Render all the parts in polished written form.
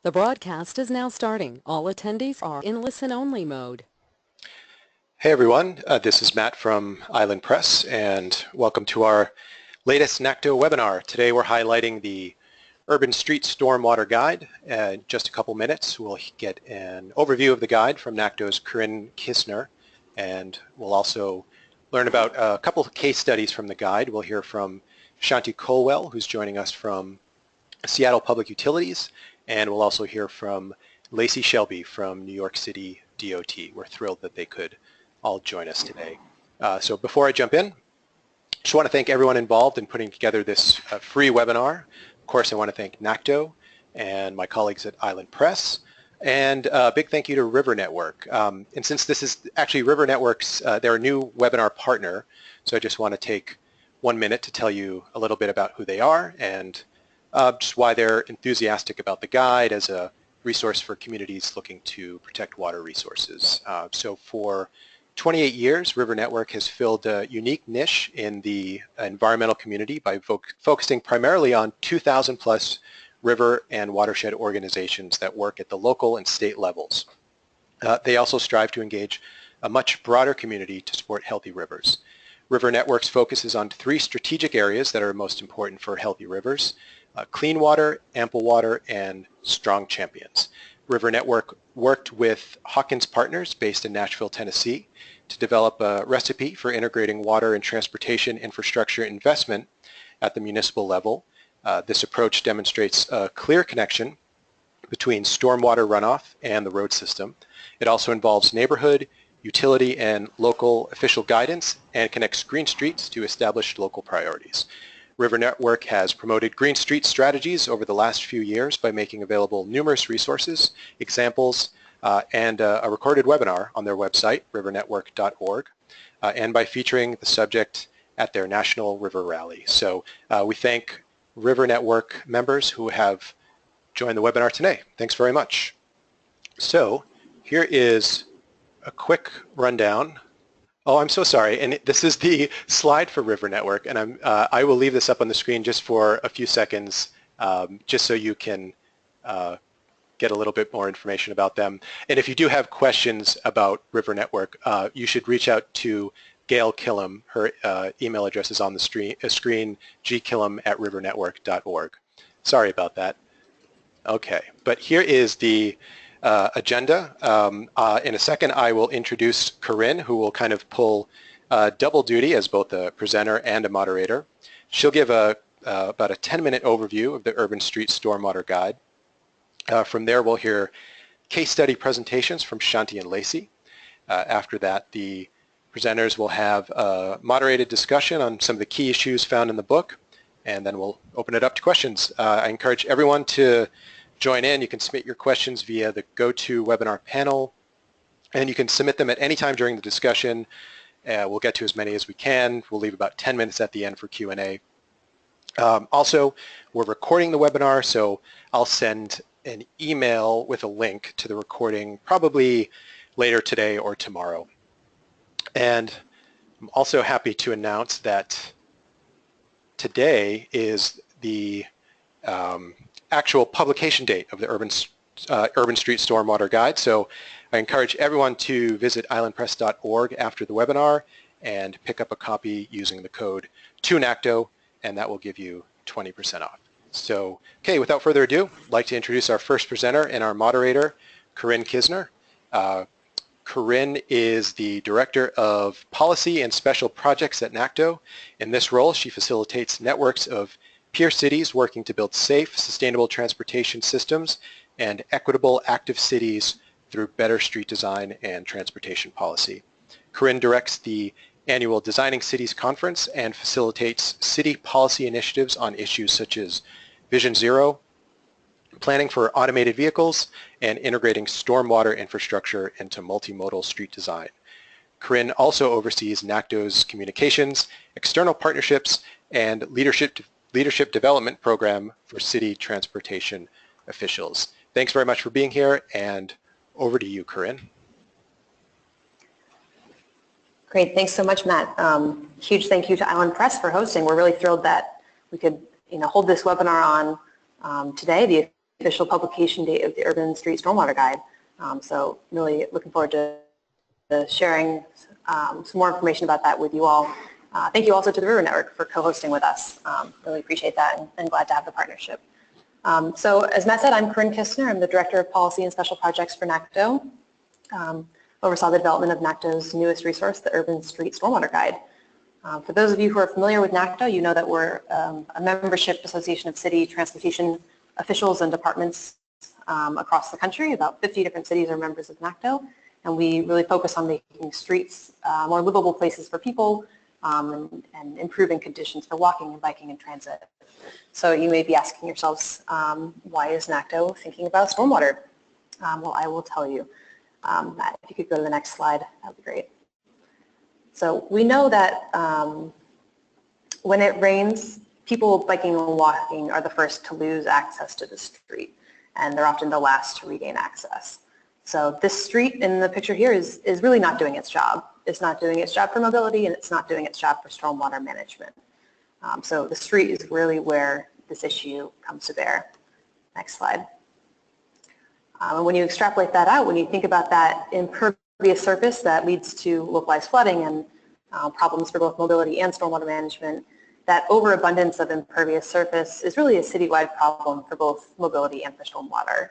The broadcast is now starting. All attendees are in listen-only mode. Hey everyone, this is Matt from Island Press, and welcome to our latest NACTO webinar. Today we're highlighting the Urban Street Stormwater Guide. In just a couple minutes we'll get an overview of the guide from NACTO's Corinne Kisner, and we'll also learn about a couple of case studies from the guide. We'll hear from Shanti Colwell, who's joining us from Seattle Public Utilities, and we'll also hear from Lacy Shelby from New York City DOT. We're thrilled that they could all join us today. So before I jump in, just want to thank everyone involved in putting together this free webinar. Of course, I want to thank NACTO and my colleagues at Island Press, and a big thank you to River Network. And since this is actually River Network's, they're a new webinar partner, so I just want to take 1 minute to tell you a little bit about who they are and just why they're enthusiastic about the guide as a resource for communities looking to protect water resources. So for 28 years, River Network has filled a unique niche in the environmental community by focusing primarily on 2,000 plus river and watershed organizations that work at the local and state levels. They also strive to engage a much broader community to support healthy rivers. River Network's focus is on 3 strategic areas that are most important for healthy rivers: clean water, ample water, and strong champions. River Network worked with Hawkins Partners based in Nashville, Tennessee, to develop a recipe for integrating water and transportation infrastructure investment at the municipal level. This approach demonstrates a clear connection between stormwater runoff and the road system. It also involves neighborhood, utility, and local official guidance, and connects green streets to established local priorities. River Network has promoted green street strategies over the last few years by making available numerous resources, examples, and a recorded webinar on their website, rivernetwork.org, and by featuring the subject at their National River Rally. So we thank River Network members who have joined the webinar today. Thanks very much. So here is a quick rundown. Oh, I'm so sorry, and this is the slide for River Network, and I will leave this up on the screen just for a few seconds, just so you can get a little bit more information about them. And if you do have questions about River Network, you should reach out to Gail Killam. Her email address is on the screen, gkillam@rivernetwork.org. Sorry about that. Okay, but here is the agenda. In a second, I will introduce Corinne, who will kind of pull double duty as both a presenter and a moderator. She'll give about a 10-minute overview of the Urban Street Stormwater Guide. From there, we'll hear case study presentations from Shanti and Lacey. After that, the presenters will have a moderated discussion on some of the key issues found in the book, and then we'll open it up to questions. I encourage everyone to join in. You can submit your questions via the GoToWebinar panel, and you can submit them at any time during the discussion. We'll get to as many as we can. We'll leave about 10 minutes at the end for Q&A. Also, we're recording the webinar, so I'll send an email with a link to the recording probably later today or tomorrow. And I'm also happy to announce that today is the actual publication date of the Urban Street Stormwater Guide. So I encourage everyone to visit islandpress.org after the webinar and pick up a copy using the code 2NACTO, and that will give you 20% off. So, okay, without further ado, I'd like to introduce our first presenter and our moderator, Corinne Kisner. Corinne is the Director of Policy and Special Projects at NACTO. In this role, she facilitates networks of peer cities working to build safe, sustainable transportation systems and equitable, active cities through better street design and transportation policy. Corinne directs the annual Designing Cities Conference and facilitates city policy initiatives on issues such as Vision Zero, planning for automated vehicles, and integrating stormwater infrastructure into multimodal street design. Corinne also oversees NACTO's communications, external partnerships, and leadership development program for city transportation officials. Thanks very much for being here, and over to you, Corinne. Great, thanks so much, Matt. Huge thank you to Island Press for hosting. We're really thrilled that we could hold this webinar on today, the official publication date of the Urban Street Stormwater Guide. So really looking forward to sharing some more information about that with you all. Thank you also to the River Network for co-hosting with us. Really appreciate that and glad to have the partnership. So as Matt said, I'm Corinne Kisner. I'm the Director of Policy and Special Projects for NACTO. Oversaw the development of NACTO's newest resource, the Urban Street Stormwater Guide. For those of you who are familiar with NACTO, you know that we're a membership association of city transportation officials and departments across the country. About 50 different cities are members of NACTO, and we really focus on making streets more livable places for people and improving conditions for walking and biking and transit. So you may be asking yourselves, why is NACTO thinking about stormwater? Well, I will tell you. Matt, if you could go to the next slide, that would be great. So we know that when it rains, people biking and walking are the first to lose access to the street, and they're often the last to regain access. So this street in the picture here is really not doing its job. It's not doing its job for mobility, and it's not doing its job for stormwater management. So the street is really where this issue comes to bear. Next slide. And when you extrapolate that out, when you think about that impervious surface that leads to localized flooding and problems for both mobility and stormwater management, that overabundance of impervious surface is really a citywide problem for both mobility and for stormwater.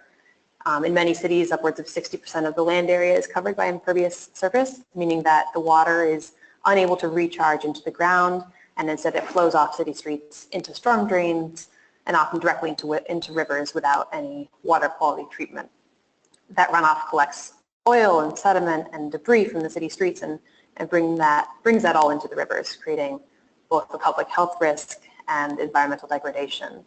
In many cities, upwards of 60% of the land area is covered by impervious surface, meaning that the water is unable to recharge into the ground, and instead it flows off city streets into storm drains and often directly into rivers without any water quality treatment. That runoff collects oil and sediment and debris from the city streets and brings that all into the rivers, creating both a public health risk and environmental degradation.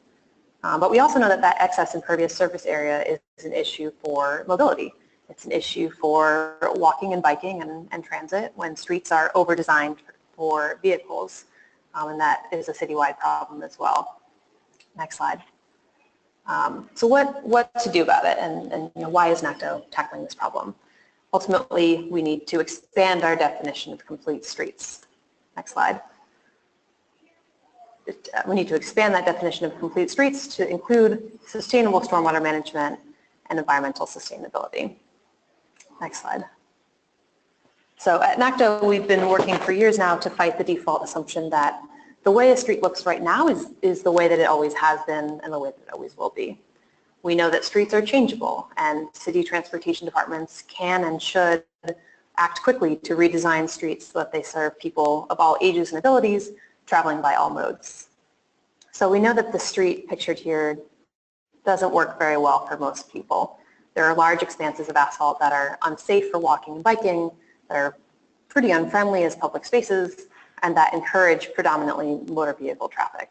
But we also know that that excess impervious surface area is an issue for mobility. It's an issue for walking and biking and transit when streets are over-designed for vehicles, and that is a citywide problem as well. Next slide. So what to do about it, and why is NACTO tackling this problem? Ultimately, we need to expand our definition of complete streets. Next slide. We need to expand that definition of complete streets to include sustainable stormwater management and environmental sustainability. Next slide. So at NACTO, we've been working for years now to fight the default assumption that the way a street looks right now is the way that it always has been and the way that it always will be. We know that streets are changeable, and city transportation departments can and should act quickly to redesign streets so that they serve people of all ages and abilities traveling by all modes. So we know that the street pictured here doesn't work very well for most people. There are large expanses of asphalt that are unsafe for walking and biking, that are pretty unfriendly as public spaces, and that encourage predominantly motor vehicle traffic.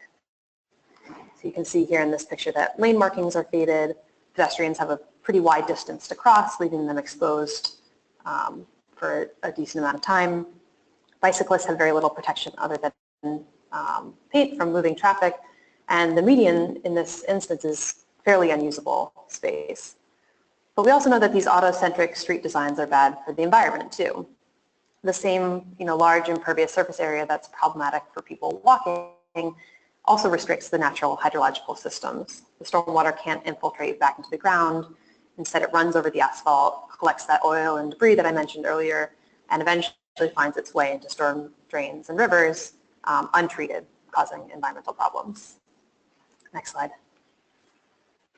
So you can see here in this picture that lane markings are faded, pedestrians have a pretty wide distance to cross, leaving them exposed for a decent amount of time. Bicyclists have very little protection other than paint from moving traffic, and the median in this instance is fairly unusable space. But we also know that these autocentric street designs are bad for the environment too. The same large impervious surface area that's problematic for people walking also restricts the natural hydrological systems. The stormwater can't infiltrate back into the ground. Instead, it runs over the asphalt, collects that oil and debris that I mentioned earlier, and eventually finds its way into storm drains and rivers untreated, causing environmental problems. Next slide.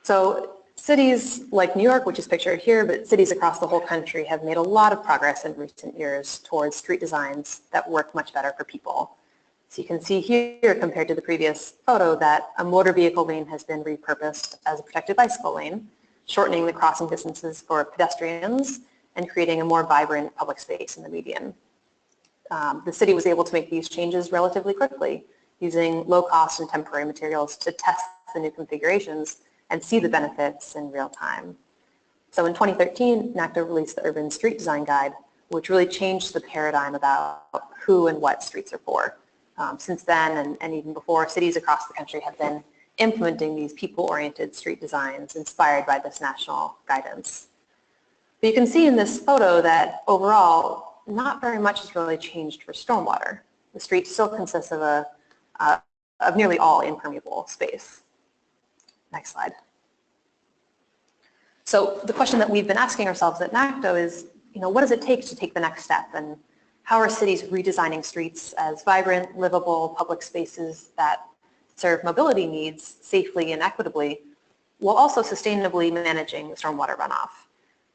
So cities like New York, which is pictured here, but cities across the whole country have made a lot of progress in recent years towards street designs that work much better for people. So you can see here, compared to the previous photo, that a motor vehicle lane has been repurposed as a protected bicycle lane, shortening the crossing distances for pedestrians and creating a more vibrant public space in the median. The city was able to make these changes relatively quickly, using low-cost and temporary materials to test the new configurations and see the benefits in real time. So in 2013, NACTO released the Urban Street Design Guide, which really changed the paradigm about who and what streets are for. Since then, and even before, cities across the country have been implementing these people-oriented street designs inspired by this national guidance. But you can see in this photo that overall, not very much has really changed for stormwater. The street still consists of nearly all impermeable space. Next slide. So the question that we've been asking ourselves at NACTO is, what does it take to take the next step? And how are cities redesigning streets as vibrant, livable public spaces that serve mobility needs safely and equitably, while also sustainably managing stormwater runoff?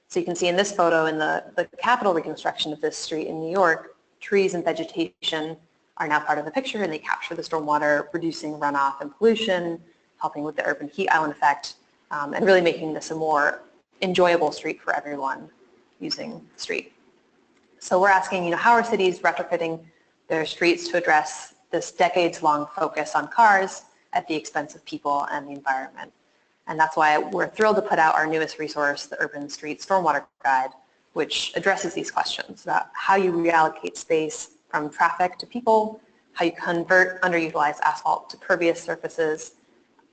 So you can see in this photo, in the Capitol reconstruction of this street in New York, trees and vegetation are now part of the picture, and they capture the stormwater, reducing runoff and pollution, helping with the urban heat island effect, and really making this a more enjoyable street for everyone using the street. So we're asking, how are cities retrofitting their streets to address this decades-long focus on cars at the expense of people and the environment? And that's why we're thrilled to put out our newest resource, the Urban Streets Stormwater Guide, which addresses these questions about how you reallocate space from traffic to people, how you convert underutilized asphalt to pervious surfaces,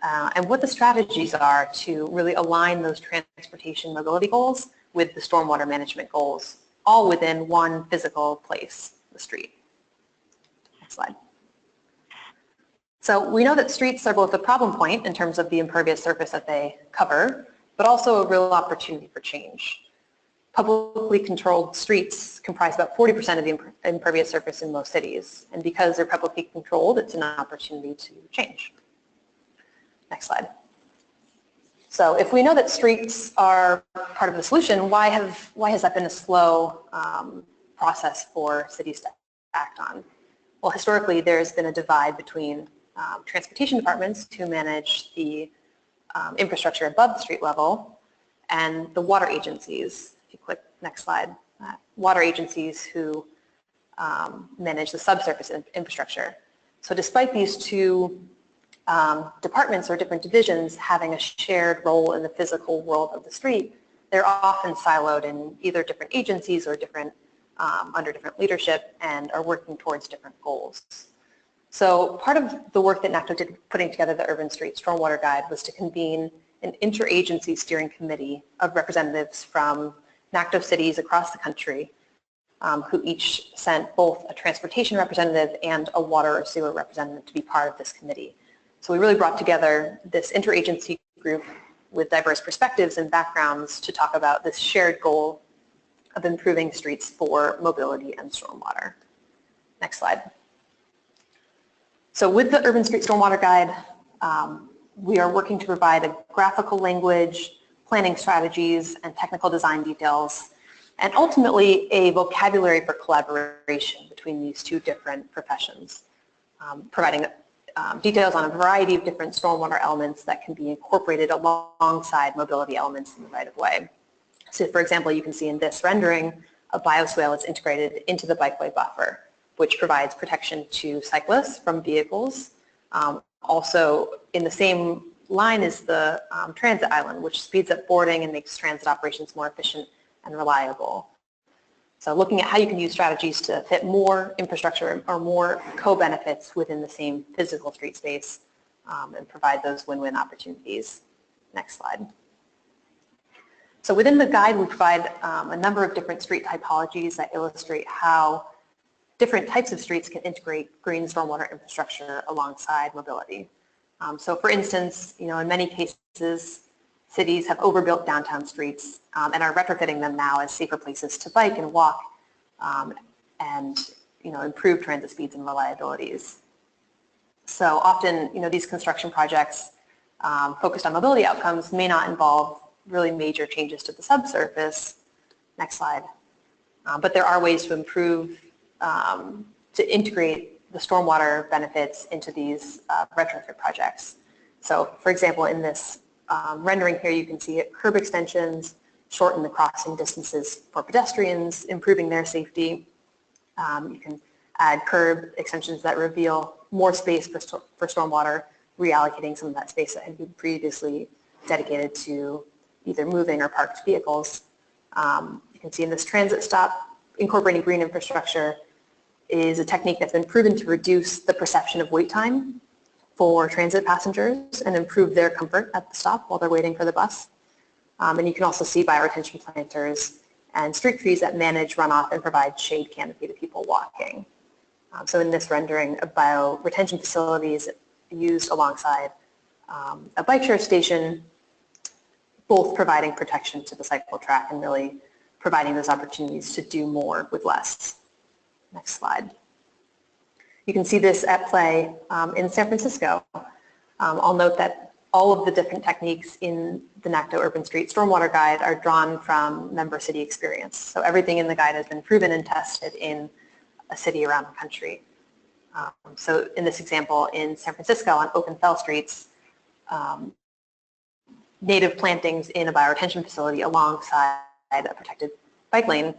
and what the strategies are to really align those transportation mobility goals with the stormwater management goals, all within one physical place, the street. Next slide. So we know that streets are both a problem point in terms of the impervious surface that they cover, but also a real opportunity for change. Publicly controlled streets comprise about 40% of the impervious surface in most cities, and because they're publicly controlled, it's an opportunity to change. Next slide. So if we know that streets are part of the solution, why has that been a slow process for cities to act on? Well, historically, there's been a divide between transportation departments who manage the infrastructure above the street level and the water agencies. If you click next slide, water agencies who manage the subsurface infrastructure. So despite these two departments or different divisions having a shared role in the physical world of the street, they're often siloed in either different agencies or different under different leadership and are working towards different goals. So part of the work that NACTO did putting together the Urban Streets Stormwater Guide was to convene an interagency steering committee of representatives from NACTO cities across the country who each sent both a transportation representative and a water or sewer representative to be part of this committee. So we really brought together this interagency group with diverse perspectives and backgrounds to talk about this shared goal of improving streets for mobility and stormwater. Next slide. So with the Urban Street Stormwater Guide, we are working to provide a graphical language, planning strategies, and technical design details, and ultimately a vocabulary for collaboration between these two different professions, providing details on a variety of different stormwater elements that can be incorporated alongside mobility elements in the right-of-way. So for example, you can see in this rendering, a bioswale is integrated into the bikeway buffer, which provides protection to cyclists from vehicles. Also, in the same line is the transit island, which speeds up boarding and makes transit operations more efficient and reliable. So looking at how you can use strategies to fit more infrastructure or more co-benefits within the same physical street space and provide those win-win opportunities. Next slide. So within the guide, we provide a number of different street typologies that illustrate how different types of streets can integrate green stormwater infrastructure alongside mobility. So for instance, in many cases, cities have overbuilt downtown streets and are retrofitting them now as safer places to bike and walk and improve transit speeds and reliabilities. So often, these construction projects focused on mobility outcomes may not involve really major changes to the subsurface. Next slide. But there are ways to improve, to integrate the stormwater benefits into these retrofit projects. So for example, in this rendering here, you can see curb extensions shorten the crossing distances for pedestrians, improving their safety. You can add curb extensions that reveal more space for stormwater, reallocating some of that space that had been previously dedicated to either moving or parked vehicles. You can see in this transit stop, incorporating green infrastructure is a technique that's been proven to reduce the perception of wait time for transit passengers and improve their comfort at the stop while they're waiting for the bus. And you can also see bioretention planters and street trees that manage runoff and provide shade canopy to people walking. So in this rendering, a bioretention facility is used alongside a bike share station both providing protection to the cycle track and really providing those opportunities to do more with less. Next slide. You can see this at play in San Francisco. I'll note that all of the different techniques in the NACTO Urban Street Stormwater Guide are drawn from member city experience. So everything in the guide has been proven and tested in a city around the country. So in this example, in San Francisco on open fell streets, native plantings in a bioretention facility alongside a protected bike lane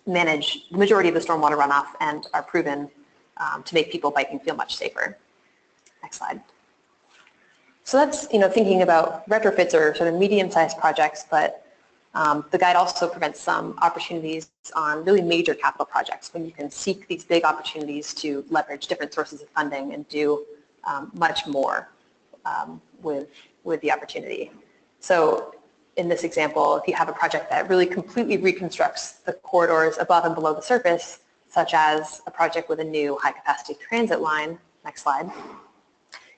manage the majority of the stormwater runoff and are proven to make people biking feel much safer. Next slide. So that's thinking about retrofits or sort of medium-sized projects, but the guide also prevents some opportunities on really major capital projects when you can seek these big opportunities to leverage different sources of funding and do much more with the opportunity. So in this example, if you have a project that really completely reconstructs the corridors above and below the surface, such as a project with a new high-capacity transit line, next slide,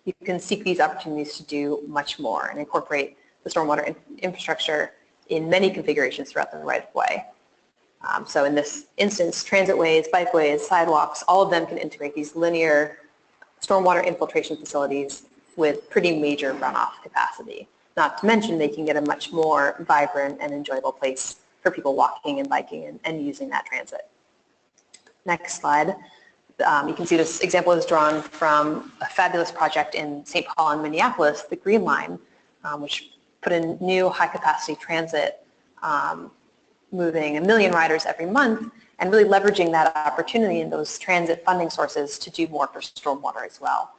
you can seek these opportunities to do much more and incorporate the stormwater infrastructure in many configurations throughout the right-of-way. So in this instance, transitways, bikeways, sidewalks, all of them can integrate these linear stormwater infiltration facilities with pretty major runoff capacity. Not to mention they can get a much more vibrant and enjoyable place for people walking and biking and using that transit. Next slide. You can see this example is drawn from a fabulous project in St. Paul and Minneapolis, the Green Line, which put in new high-capacity transit, moving 1 million riders every month, and really leveraging that opportunity and those transit funding sources to do more for stormwater as well.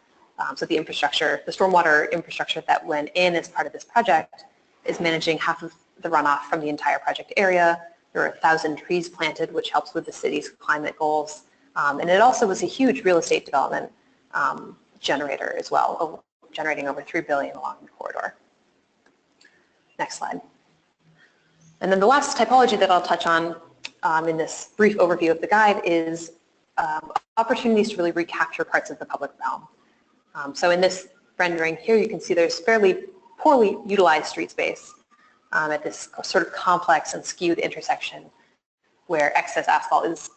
So the infrastructure, the stormwater infrastructure that went in as part of this project is managing half of the runoff from the entire project area. There are 1,000 trees planted, which helps with the city's climate goals. And it also was a huge real estate development generator as well, generating over $3 billion along the corridor. Next slide. And then the last typology that I'll touch on in this brief overview of the guide is opportunities to really recapture parts of the public realm. So in this rendering here, you can see there's fairly poorly utilized street space at this sort of complex and skewed intersection where excess asphalt is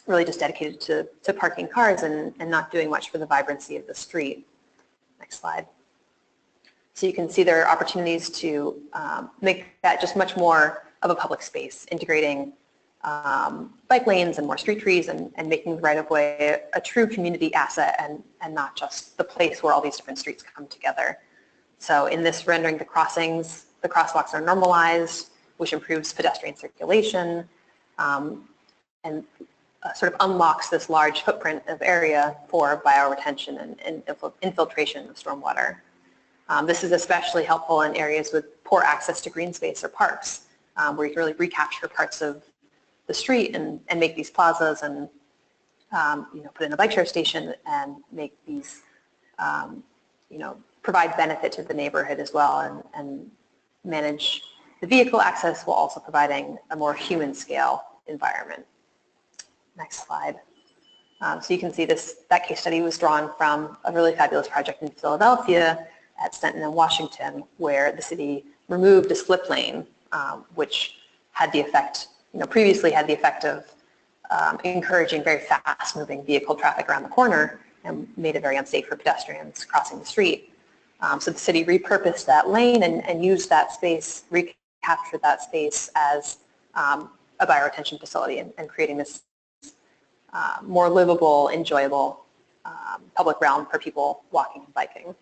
really just dedicated to parking cars and not doing much for the vibrancy of the street. Next slide. So you can see there are opportunities to make that just much more of a public space, integrating bike lanes and more street trees and making the right-of-way a true community asset and not just the place where all these different streets come together. So in this rendering, the crosswalks are normalized, which improves pedestrian circulation and sort of unlocks this large footprint of area for bioretention and infiltration of stormwater. This is especially helpful in areas with poor access to green space or parks, where you can really recapture parts of the street and make these plazas and put in a bike share station and make these provide benefit to the neighborhood as well and manage the vehicle access while also providing a more human scale environment. Next slide. So you can see that case study was drawn from a really fabulous project in Philadelphia at Denton and Washington, where the city removed a slip lane, which had the effect, previously had the effect of encouraging very fast-moving vehicle traffic around the corner and made it very unsafe for pedestrians crossing the street. So the city repurposed that lane and used that space, recaptured that space as a bioretention facility and creating this more livable, enjoyable public realm for people walking and biking.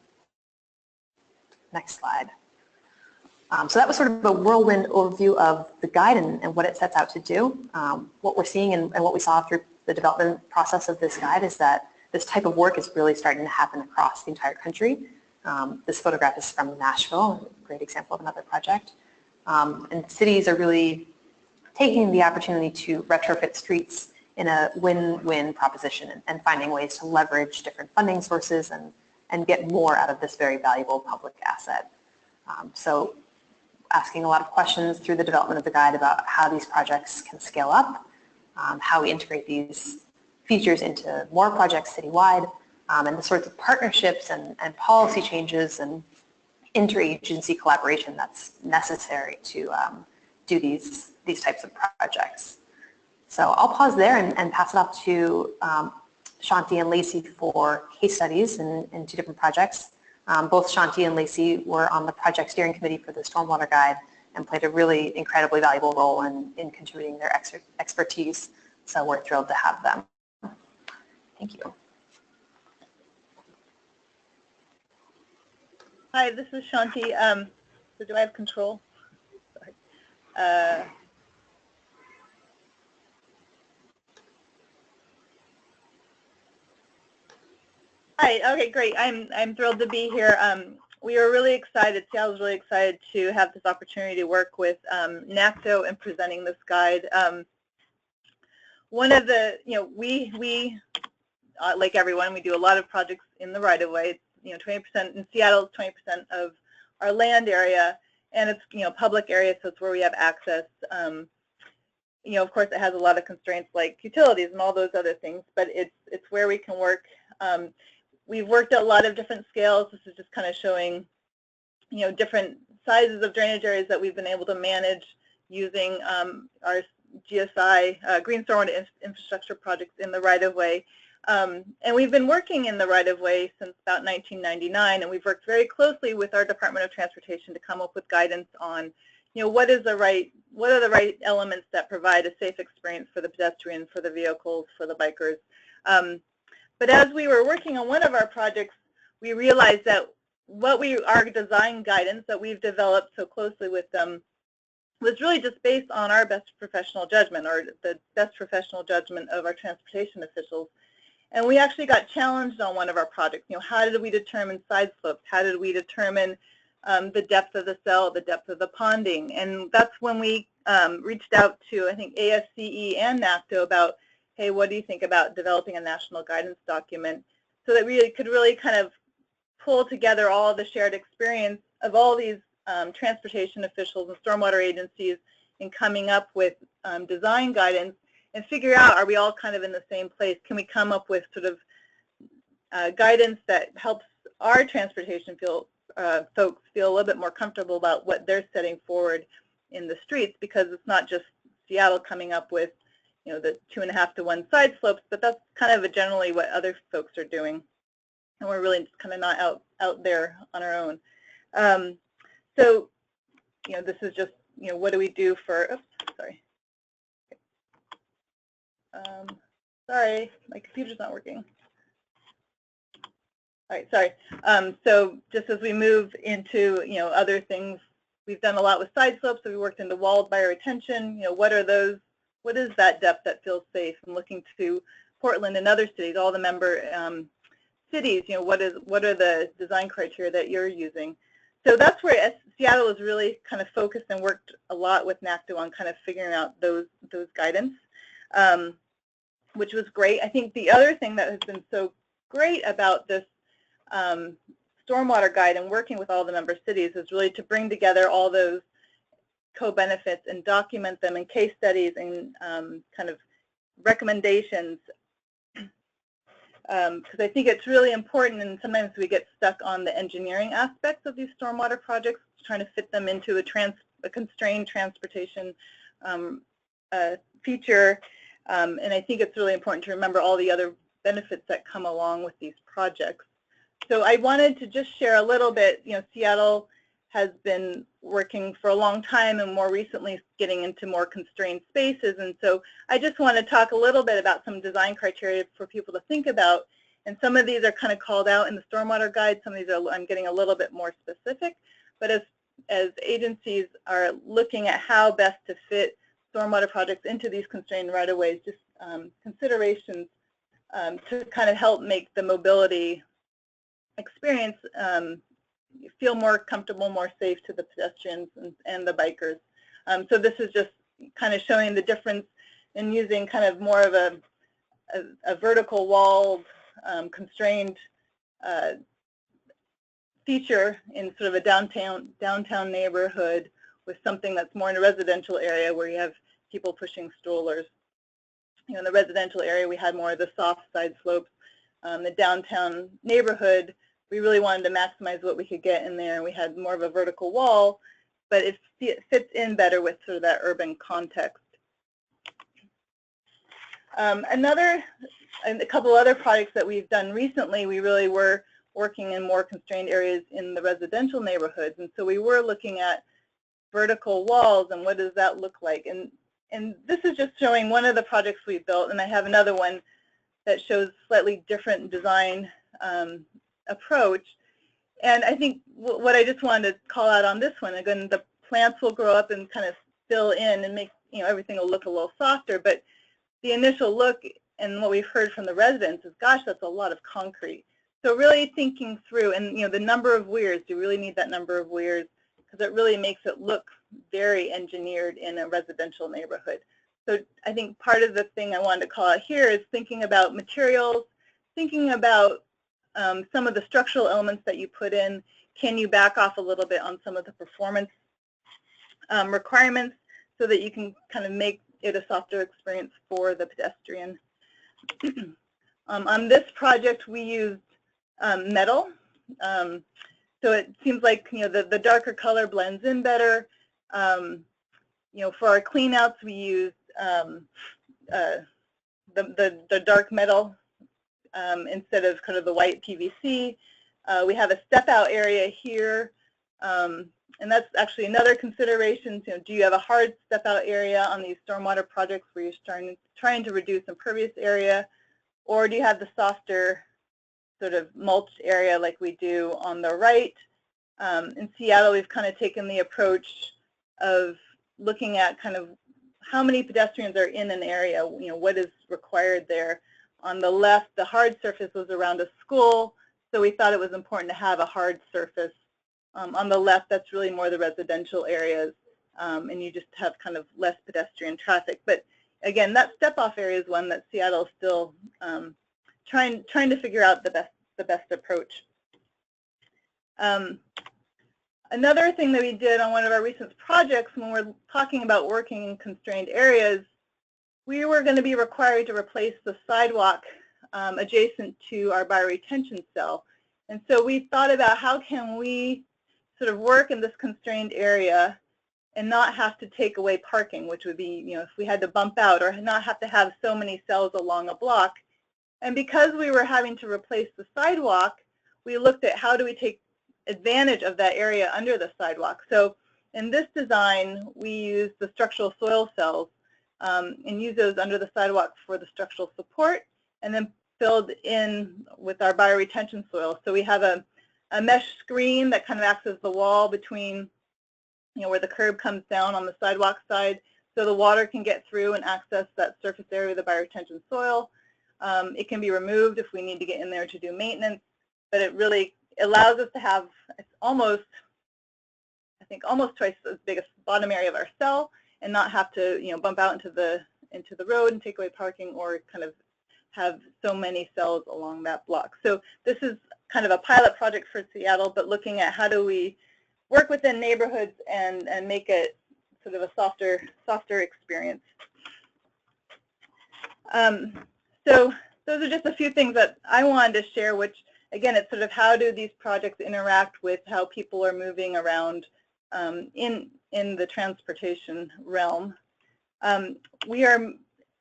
Next slide. So that was sort of a whirlwind overview of the guide and what it sets out to do. What we're seeing and what we saw through the development process of this guide is that this type of work is really starting to happen across the entire country. This photograph is from Nashville, a great example of another project. And cities are really taking the opportunity to retrofit streets in a win-win proposition and finding ways to leverage different funding sources and get more out of this very valuable public asset. So asking a lot of questions through the development of the guide about how these projects can scale up, how we integrate these features into more projects citywide, and the sorts of partnerships and policy changes and interagency collaboration that's necessary to do these types of projects. So I'll pause there and pass it off to Shanti and Lacey for case studies in 2 different projects. Both Shanti and Lacey were on the project steering committee for the Stormwater Guide and played a really incredibly valuable role in contributing their expertise. So we're thrilled to have them. Thank you. Hi, this is Shanti. So do I have control? Sorry. Hi, okay, great. I'm thrilled to be here. We are really excited, Seattle's really excited to have this opportunity to work with NACTO in presenting this guide. One of the, we like everyone, we do a lot of projects in the right-of-way. 20% in Seattle, 20% of our land area, and it's public area, so it's where we have access. Of course, it has a lot of constraints like utilities and all those other things, but it's where we can work. We've worked at a lot of different scales. This is just kind of showing, different sizes of drainage areas that we've been able to manage using our GSI, Green Stormwater Infrastructure projects in the right-of-way. And we've been working in the right-of-way since about 1999, and we've worked very closely with our Department of Transportation to come up with guidance on, what are the right elements that provide a safe experience for the pedestrians, for the vehicles, for the bikers. But as we were working on one of our projects, we realized that our design guidance that we've developed so closely with them was really just based on our best professional judgment, or the best professional judgment of our transportation officials. And we actually got challenged on one of our projects. How did we determine side slopes? How did we determine the depth of the cell, the depth of the ponding? And that's when we reached out to, I think, ASCE and NACTO about, hey, what do you think about developing a national guidance document so that we could really kind of pull together all of the shared experience of all these transportation officials and stormwater agencies in coming up with design guidance and figure out, are we all kind of in the same place? Can we come up with sort of guidance that helps our transportation folks feel a little bit more comfortable about what they're setting forward in the streets, because it's not just Seattle coming up with the 2.5 to 1 side slopes, but that's kind of generally what other folks are doing, and we're really just kind of not out there on our own. So, this is just, what do we do for? Oops, sorry. Sorry, my computer's not working. All right, sorry. So just as we move into, other things, we've done a lot with side slopes. So we worked into walled bioretention. What are those? What is that depth that feels safe? And looking to Portland and other cities, all the member cities, what are the design criteria that you're using? So that's where Seattle is really kind of focused and worked a lot with NACTO on kind of figuring out those guidance, which was great. I think the other thing that has been so great about this stormwater guide and working with all the member cities is really to bring together all those co-benefits and document them in case studies and kind of recommendations, because I think it's really important, and sometimes we get stuck on the engineering aspects of these stormwater projects, trying to fit them into a constrained transportation feature, and I think it's really important to remember all the other benefits that come along with these projects. So I wanted to just share a little bit. Seattle has been working for a long time and more recently getting into more constrained spaces, and so I just want to talk a little bit about some design criteria for people to think about, and some of these are kind of called out in the stormwater guide. Some of these I'm getting a little bit more specific, but as agencies are looking at how best to fit stormwater projects into these constrained right-of-ways, just considerations to kind of help make the mobility experience feel more comfortable, more safe to the pedestrians and the bikers. So this is just kind of showing the difference in using kind of more of a vertical walled, constrained feature in sort of a downtown neighborhood with something that's more in a residential area where you have people pushing strollers. In the residential area, we had more of the soft side slopes. The downtown neighborhood, we really wanted to maximize what we could get in there, and we had more of a vertical wall, but it fits in better with sort of that urban context. A couple other projects that we've done recently, we really were working in more constrained areas in the residential neighborhoods, and so we were looking at vertical walls and what does that look like. And this is just showing one of the projects we built, and I have another one that shows slightly different design approach. And I think what I just wanted to call out on this one, again, the plants will grow up and kind of fill in and make, everything will look a little softer, but the initial look and what we've heard from the residents is, gosh, that's a lot of concrete. So really thinking through, and the number of weirs, do you really need that number of weirs? Because it really makes it look very engineered in a residential neighborhood. So I think part of the thing I wanted to call out here is thinking about materials, thinking about some of the structural elements that you put in. Can you back off a little bit on some of the performance requirements so that you can kind of make it a softer experience for the pedestrian? On this project, we used metal. So it seems like the darker color blends in better. For our cleanouts, we used the dark metal instead of kind of the white PVC. We have a step-out area here, and that's actually another consideration. Do you have a hard step-out area on these stormwater projects where you're trying to reduce impervious area, or do you have the softer sort of mulched area like we do on the right? In Seattle, we've kind of taken the approach of looking at kind of how many pedestrians are in an area, what is required there. On the left, the hard surface was around a school, so we thought it was important to have a hard surface. On the left, that's really more the residential areas, and you just have kind of less pedestrian traffic. But again, that step-off area is one that Seattle is still trying to figure out the best approach. Another thing that we did on one of our recent projects when we're talking about working in constrained areas, we were going to be required to replace the sidewalk adjacent to our bioretention cell. And so we thought about how can we sort of work in this constrained area and not have to take away parking, which would be, if we had to bump out, or not have to have so many cells along a block. And because we were having to replace the sidewalk, we looked at how do we take advantage of that area under the sidewalk. So in this design, we used the structural soil cells and use those under the sidewalk for the structural support, and then filled in with our bioretention soil. So we have a mesh screen that kind of acts as the wall between, where the curb comes down on the sidewalk side, so the water can get through and access that surface area of the bioretention soil. It can be removed if we need to get in there to do maintenance, but it really allows us to have, it's almost, I think, almost twice as big as the bottom area of our cell, and not have to, bump out into the road and take away parking, or kind of have so many cells along that block. So this is kind of a pilot project for Seattle, but looking at how do we work within neighborhoods and make it sort of a softer experience. So those are just a few things that I wanted to share, which again, it's sort of how do these projects interact with how people are moving around in the transportation realm. We are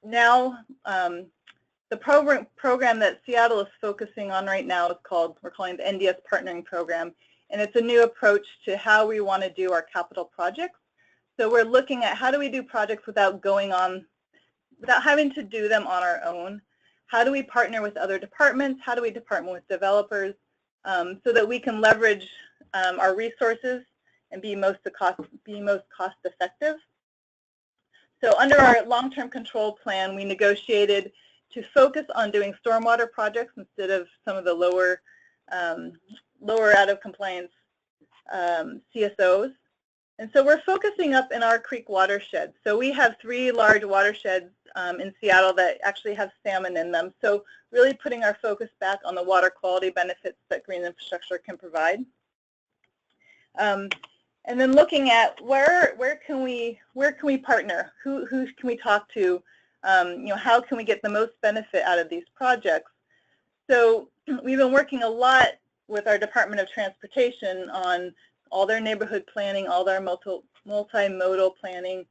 now, the program that Seattle is focusing on right now is called, we're calling the NDS Partnering Program, and it's a new approach to how we want to do our capital projects. So we're looking at how do we do projects without having to do them on our own. How do we partner with other departments? How do we partner with developers so that we can leverage our resources and be most cost effective? So under our long-term control plan, we negotiated to focus on doing stormwater projects instead of some of the lower out of compliance CSOs. And so we're focusing up in our creek watershed. So we have 3 large watersheds in Seattle that actually have salmon in them. So really putting our focus back on the water quality benefits that green infrastructure can provide. And then looking at where can we partner? Who can we talk to? How can we get the most benefit out of these projects? So we've been working a lot with our Department of Transportation on all their neighborhood planning, all their multimodal planning.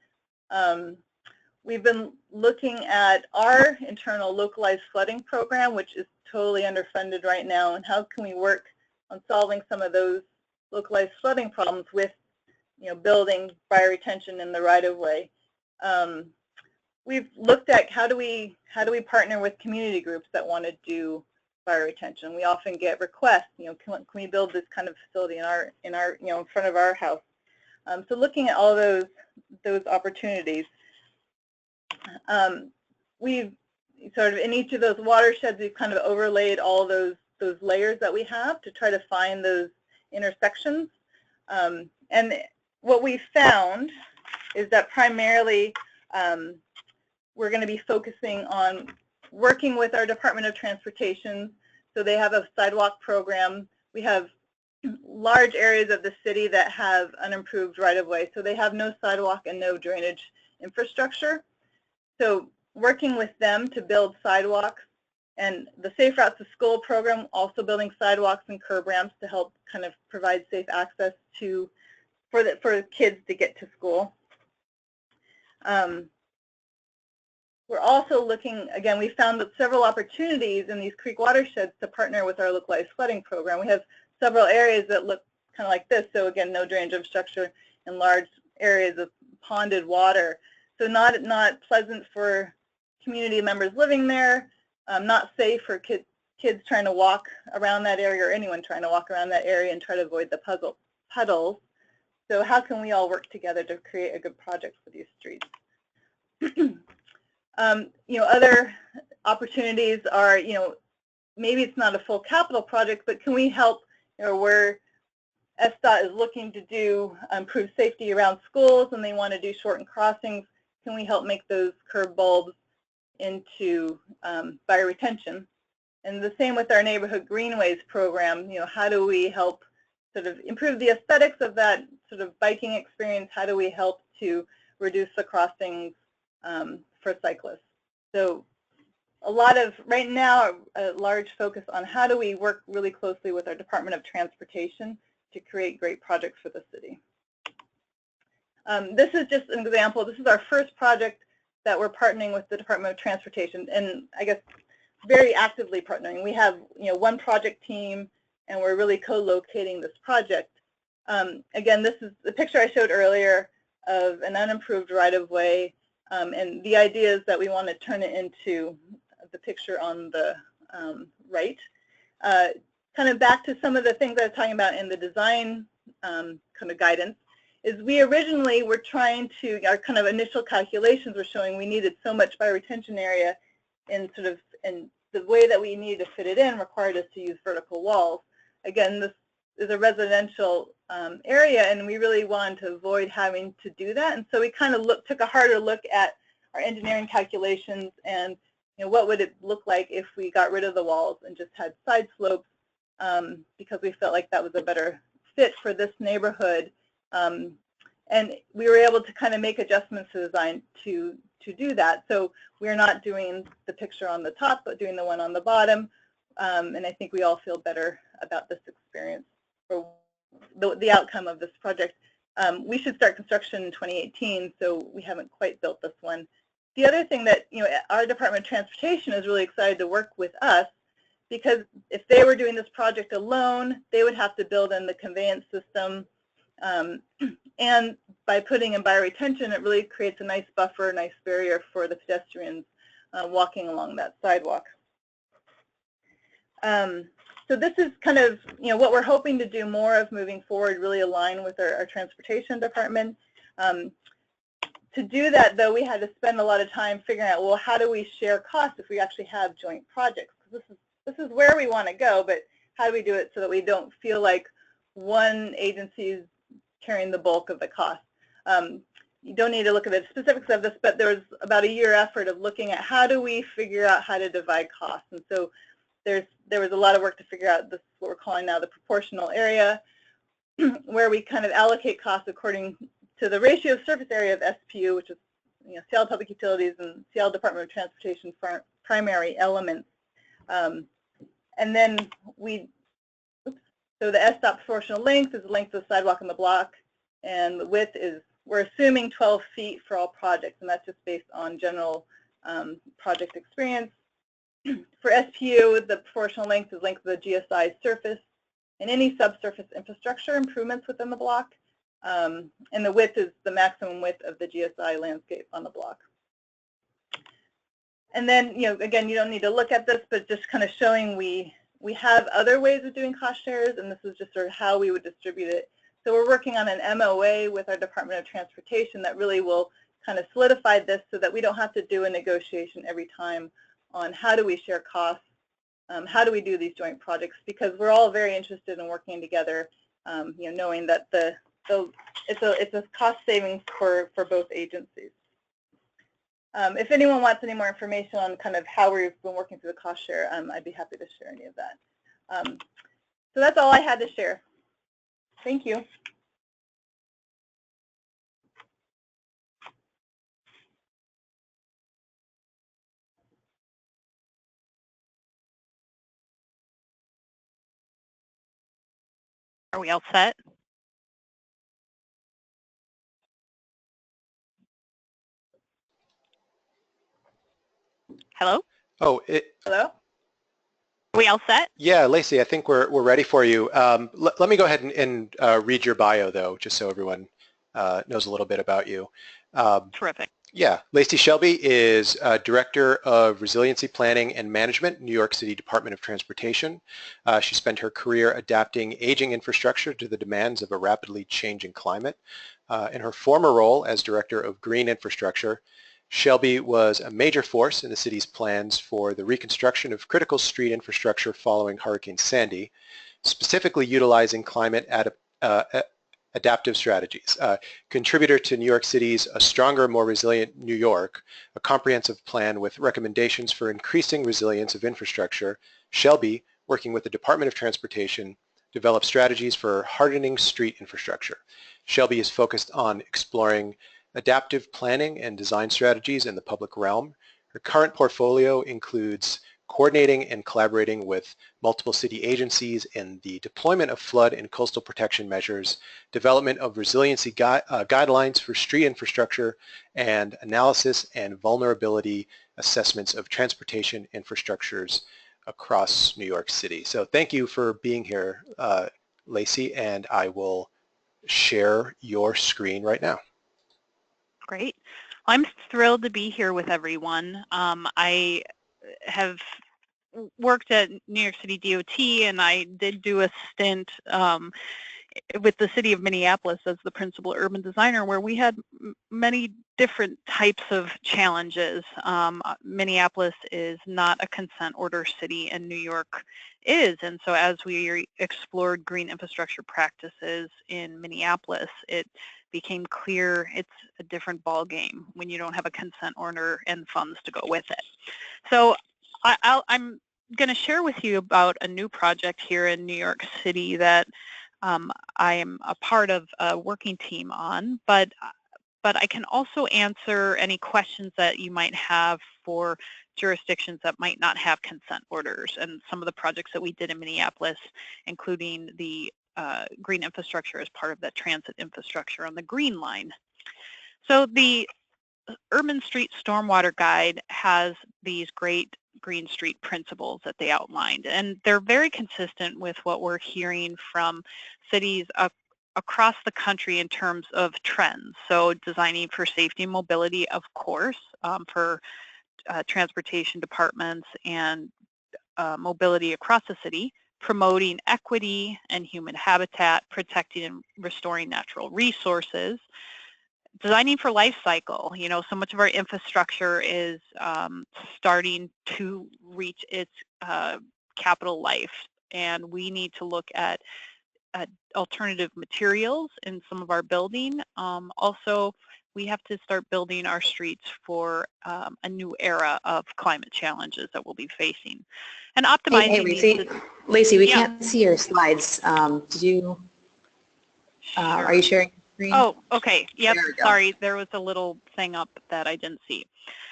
We've been looking at our internal localized flooding program, which is totally underfunded right now, and how can we work on solving some of those localized flooding problems with, building fire retention in the right-of-way. We've looked at how do we partner with community groups that want to do fire retention. We often get requests, can we build this kind of facility in front of our house? So looking at all those opportunities. We've sort of in each of those watersheds, we've kind of overlaid all those layers that we have to try to find those intersections. And what we found is that primarily we're going to be focusing on working with our Department of Transportation. So they have a sidewalk program. We have large areas of the city that have unimproved right-of-way. So they have no sidewalk and no drainage infrastructure. So working with them to build sidewalks, and the Safe Routes to School program also building sidewalks and curb ramps to help kind of provide safe access for kids to get to school. We're also looking, again, we found that several opportunities in these creek watersheds to partner with our localized flooding program. We have several areas that look kind of like this. So again, no drainage infrastructure in large areas of ponded water. So not pleasant for community members living there, not safe for kids trying to walk around that area or anyone trying to walk around that area and try to avoid the puddles. So how can we all work together to create a good project for these streets? Other opportunities are, maybe it's not a full capital project, but can we help, where SDOT is looking to do improve safety around schools and they want to do shortened crossings, can we help make those curb bulbs into fire retention? And the same with our neighborhood greenways program, how do we help sort of improve the aesthetics of that sort of biking experience? How do we help to reduce the crossings for cyclists? So right now, a large focus on how do we work really closely with our Department of Transportation to create great projects for the city. This is just an example. This is our first project that we're partnering with the Department of Transportation, and I guess very actively partnering. We have one project team, and we're really co-locating this project. Again, this is the picture I showed earlier of an unimproved right-of-way, and the idea is that we want to turn it into the picture on the right. Kind of back to some of the things I was talking about in the design kind of guidance, is we originally were trying to, our kind of initial calculations were showing we needed so much fire retention area and the way that we needed to fit it in required us to use vertical walls. Again, this is a residential area, and we really wanted to avoid having to do that. And so we kind of took a harder look at our engineering calculations and what would it look like if we got rid of the walls and just had side slopes, because we felt like that was a better fit for this neighborhood. And we were able to kind of make adjustments to design to do that. So we're not doing the picture on the top, but doing the one on the bottom. And I think we all feel better about this experience, or the outcome of this project. We should start construction in 2018, so we haven't quite built this one. The other thing that, our Department of Transportation is really excited to work with us, because if they were doing this project alone, they would have to build in the conveyance system. And by putting in bioretention, it really creates a nice buffer, a nice barrier for the pedestrians walking along that sidewalk. So this is kind of, what we're hoping to do more of moving forward, really align with our transportation department. To do that, though, we had to spend a lot of time figuring out, well, how do we share costs if we actually have joint projects? Because this is where we want to go, but how do we do it so that we don't feel like one agency is carrying the bulk of the cost? You don't need to look at the specifics of this, but there was about a year effort of looking at how do we figure out how to divide costs. And so there was a lot of work to figure out this, what we're calling now the proportional area, where we kind of allocate costs according to the ratio of surface area of SPU, which is Seattle Public Utilities and Seattle Department of Transportation primary elements. And then we So the S-stop proportional length is the length of the sidewalk in the block, and the width is, we're assuming 12 feet for all projects, and that's just based on general project experience. For SPU, the proportional length is length of the GSI surface and any subsurface infrastructure improvements within the block, and the width is the maximum width of the GSI landscape on the block. And then, again, you don't need to look at this, but just kind of showing we have other ways of doing cost shares, and this is just sort of how we would distribute it. So we're working on an MOA with our Department of Transportation that really will kind of solidify this so that we don't have to do a negotiation every time on how do we share costs, how do we do these joint projects, because we're all very interested in working together, knowing that it's a cost savings for both agencies. If anyone wants any more information on kind of how we've been working through the cost share, I'd be happy to share any of that. So that's all I had to share. Thank you. Are we all set? Hello? Oh, Hello? Are we all set? yeah, Lacey, I think we're ready for you. Let me go ahead and read your bio, though, just so everyone knows a little bit about you. Terrific. Yeah, Lacy Shelby is Director of Resiliency Planning and Management, New York City Department of Transportation. She spent her career adapting aging infrastructure to the demands of a rapidly changing climate. In her former role as Director of Green Infrastructure, Shelby was a major force in the city's plans for the reconstruction of critical street infrastructure following Hurricane Sandy, specifically utilizing climate adaptive strategies. Contributor to New York City's A Stronger, More Resilient New York, a comprehensive plan with recommendations for increasing resilience of infrastructure, Shelby, working with the Department of Transportation, developed strategies for hardening street infrastructure. Shelby is focused on exploring adaptive planning and design strategies in the public realm. Her current portfolio includes coordinating and collaborating with multiple city agencies in the deployment of flood and coastal protection measures, development of resiliency guidelines for street infrastructure, and analysis and vulnerability assessments of transportation infrastructures across New York City. So thank you for being here, Lacey, and I will share your screen right now. Great. I'm thrilled to be here with everyone. I have worked at New York City DOT, and I did do a stint with the city of Minneapolis as the principal urban designer, where we had many different types of challenges. Minneapolis is not a consent order city, and New York is, and so as we explored green infrastructure practices in Minneapolis, it became clear it's a different ball game when you don't have a consent order and funds to go with it. So I'm going to share with you about a new project here in New York City that I am a part of a working team on, but I can also answer any questions that you might have for jurisdictions that might not have consent orders, and some of the projects that we did in Minneapolis, including the green infrastructure as part of that transit infrastructure on the Green Line. So the Urban Street Stormwater Guide has these great green street principles that they outlined, and they're very consistent with what we're hearing from cities across the country in terms of trends. So designing for safety and mobility, of course, for transportation departments and mobility across the city, promoting equity and human habitat, protecting and restoring natural resources, designing for life cycle. You know, so much of our infrastructure is starting to reach its capital life, and we need to look at alternative materials in some of our building. Also, we have to start building our streets for a new era of climate challenges that we'll be facing. And optimizing Hey, Lacey, we yeah. can't see your slides. Did you, Sure. Are you sharing your screen? Oh, okay. Yep. There we go. Sorry, there was a little thing up that I didn't see.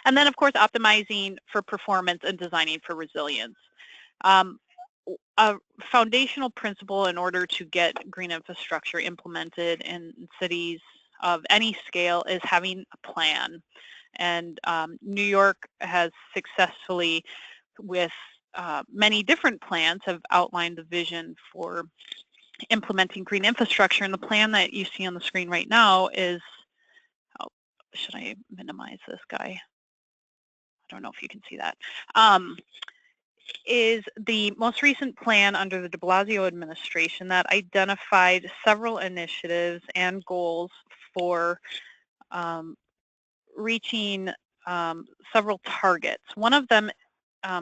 And then, of course, optimizing for performance and designing for resilience. a foundational principle in order to get green infrastructure implemented in cities of any scale is having a plan. And New York has successfully, with many different plans, have outlined the vision for implementing green infrastructure. And the plan that you see on the screen right now is, oh, should I minimize this guy? I don't know if you can see that. Is the most recent plan under the de Blasio administration that identified several initiatives and goals for reaching several targets. One of them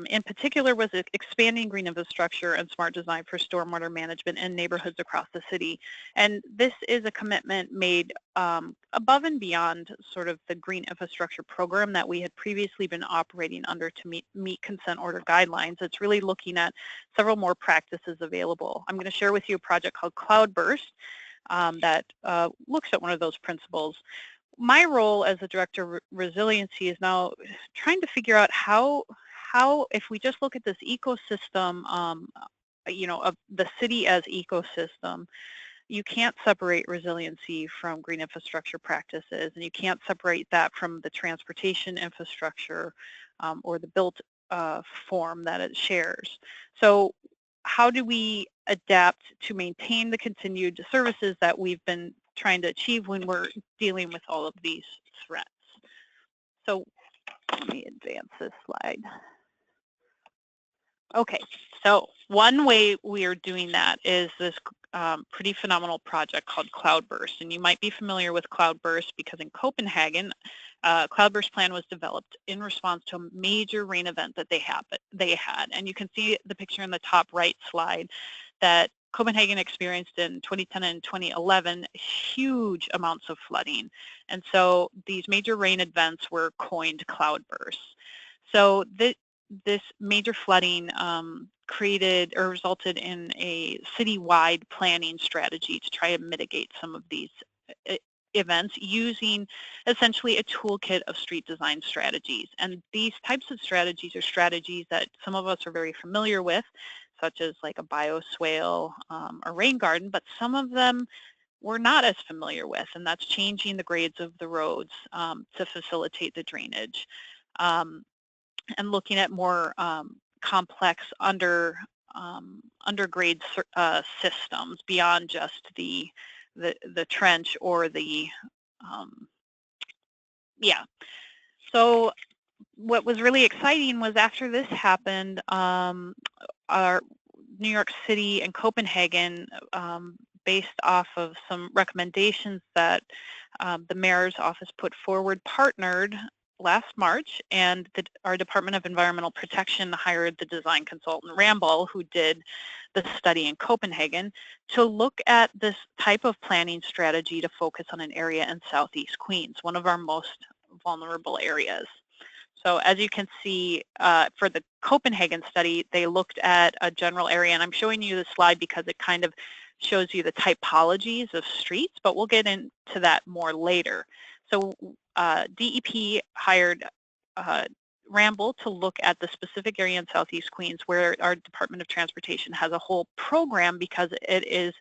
in particular was expanding green infrastructure and smart design for stormwater management in neighborhoods across the city. And this is a commitment made above and beyond sort of the green infrastructure program that we had previously been operating under to meet consent order guidelines. It's really looking at several more practices available. I'm going to share with you a project called Cloudburst that looks at one of those principles. My role as the Director of Resiliency is now trying to figure out how if we just look at this ecosystem, you know, of the city as ecosystem, you can't separate resiliency from green infrastructure practices, and you can't separate that from the transportation infrastructure or the built form that it shares. So how do we adapt to maintain the continued services that we've been trying to achieve when we're dealing with all of these threats? So let me advance this slide. Okay, so one way we are doing that is this pretty phenomenal project called Cloudburst. And you might be familiar with Cloudburst because in Copenhagen, Cloudburst plan was developed in response to a major rain event that they had. And you can see the picture in the top right slide that Copenhagen experienced in 2010 and 2011 huge amounts of flooding. And so these major rain events were coined cloudbursts. So this major flooding created or resulted in a citywide planning strategy to try and mitigate some of these events using essentially a toolkit of street design strategies. And these types of strategies are strategies that some of us are very familiar with, such as like a bioswale or rain garden, but some of them we're not as familiar with, and that's changing the grades of the roads to facilitate the drainage. And looking at more complex undergrade systems beyond just the trench or the yeah. So what was really exciting was after this happened, our New York City and Copenhagen, based off of some recommendations that the mayor's office put forward, partnered last March, and our Department of Environmental Protection hired the design consultant Ramboll, who did the study in Copenhagen, to look at this type of planning strategy to focus on an area in Southeast Queens, one of our most vulnerable areas. So as you can see, for the Copenhagen study, they looked at a general area, and I'm showing you the slide because it kind of shows you the typologies of streets, but we'll get into that more later. So DEP hired Ramboll to look at the specific area in Southeast Queens where our Department of Transportation has a whole program because it is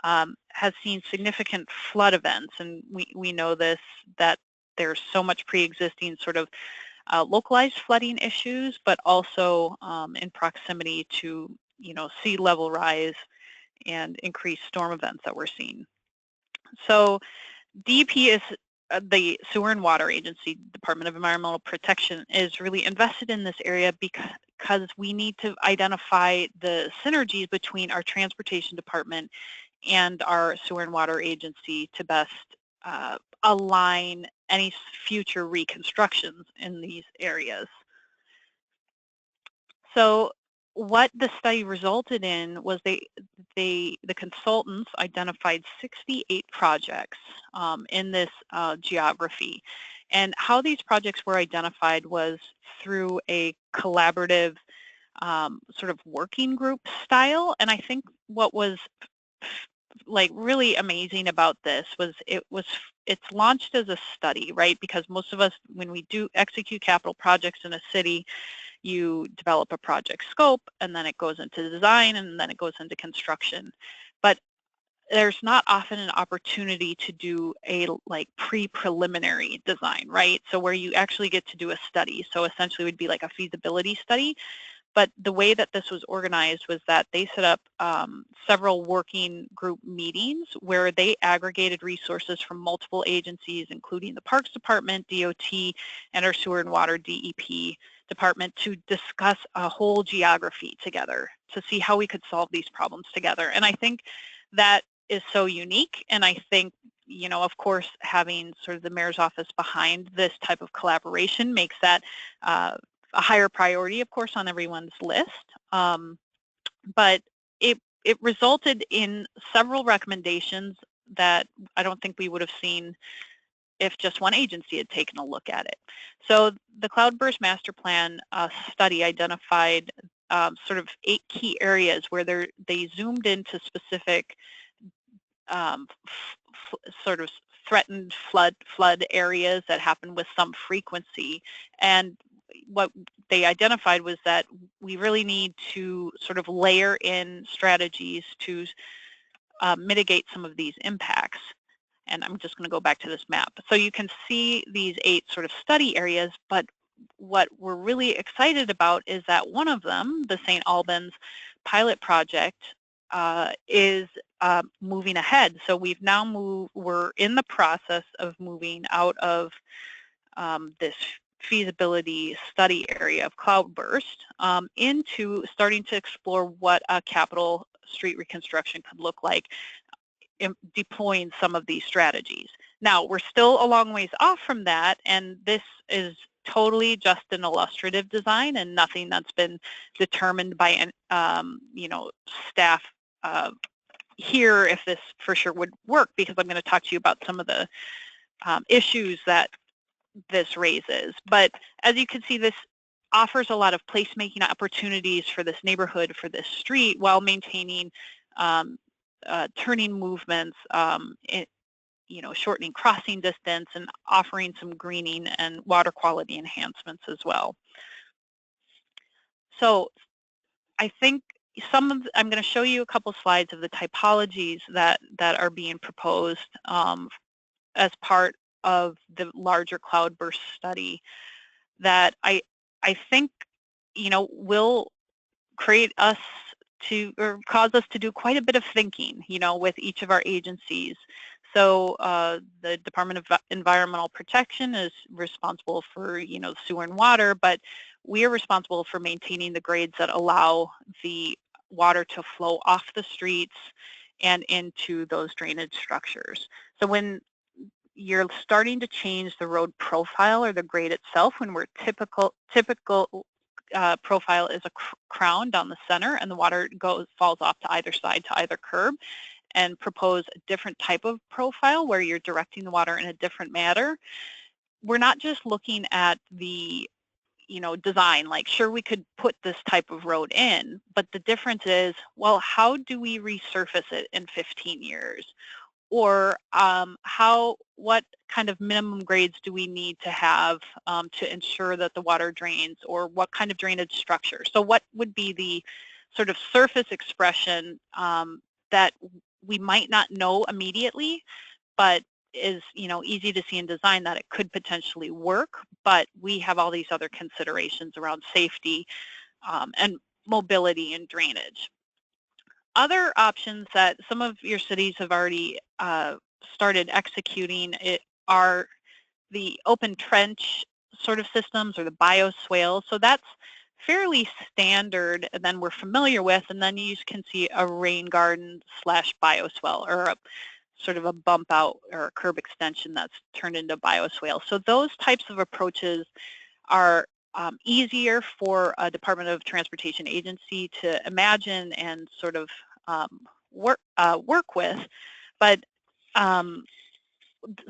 has seen significant flood events, and we know this, that there's so much pre-existing sort of localized flooding issues, but also in proximity to, you know, sea level rise and increased storm events that we're seeing. So DEP is the Sewer and Water Agency, Department of Environmental Protection, is really invested in this area because we need to identify the synergies between our transportation department and our Sewer and Water Agency to best align any future reconstructions in these areas. So what the study resulted in was the consultants identified 68 projects in this geography. And how these projects were identified was through a collaborative sort of working group style. And I think what was like really amazing about this was it's launched as a study, right? Because most of us, when we do execute capital projects in a city, you develop a project scope, and then it goes into design, and then it goes into construction. But there's not often an opportunity to do a pre-preliminary design, right? So where you actually get to do a study. So essentially it would be like a feasibility study. But the way that this was organized was that they set up several working group meetings where they aggregated resources from multiple agencies, including the Parks Department, DOT, and our Sewer and Water DEP department, to discuss a whole geography together to see how we could solve these problems together. And I think that is so unique, and I think, you know, of course, having sort of the mayor's office behind this type of collaboration makes that a higher priority, of course, on everyone's list. But it resulted in several recommendations that I don't think we would have seen if just one agency had taken a look at it. So the Cloudburst Master Plan study identified sort of 8 key areas where they zoomed into specific sort of threatened flood areas that happen with some frequency. And what they identified was that we really need to sort of layer in strategies to mitigate some of these impacts. And I'm just going to go back to this map. So you can see these 8 sort of study areas, but what we're really excited about is that one of them, the St. Albans pilot project, is moving ahead. So we've now we're in the process of moving out of this feasibility study area of Cloudburst into starting to explore what a capital street reconstruction could look like in deploying some of these strategies. Now, we're still a long ways off from that, and this is totally just an illustrative design and nothing that's been determined by you know, staff here if this for sure would work, because I'm going to talk to you about some of the issues that this raises. But as you can see, this offers a lot of placemaking opportunities for this neighborhood, for this street, while maintaining turning movements, you know, shortening crossing distance, and offering some greening and water quality enhancements as well. So I think I'm going to show you a couple slides of the typologies that are being proposed as part of the larger Cloudburst study that I think, you know, will create us to, or cause us to do quite a bit of thinking, you know, with each of our agencies. So the Department of Environmental Protection is responsible for, you know, sewer and water, but we are responsible for maintaining the grades that allow the water to flow off the streets and into those drainage structures. So when you're starting to change the road profile or the grade itself, when we're typical profile is a crown down the center and the water falls off to either side, to either curb, and propose a different type of profile where you're directing the water in a different manner. We're not just looking at the, you know, design, like sure we could put this type of road in, but the difference is, well, how do we resurface it in 15 years? Or what kind of minimum grades do we need to have to ensure that the water drains, or what kind of drainage structure? So what would be the sort of surface expression that we might not know immediately, but is, you know, easy to see in design that it could potentially work, but we have all these other considerations around safety and mobility and drainage. Other options that some of your cities have already started executing are the open trench sort of systems, or the bioswales. So that's fairly standard, and then we're familiar with, and then you can see a rain garden / bioswale, or a sort of a bump out or a curb extension that's turned into bioswale. So those types of approaches are easier for a Department of Transportation agency to imagine and sort of work with, but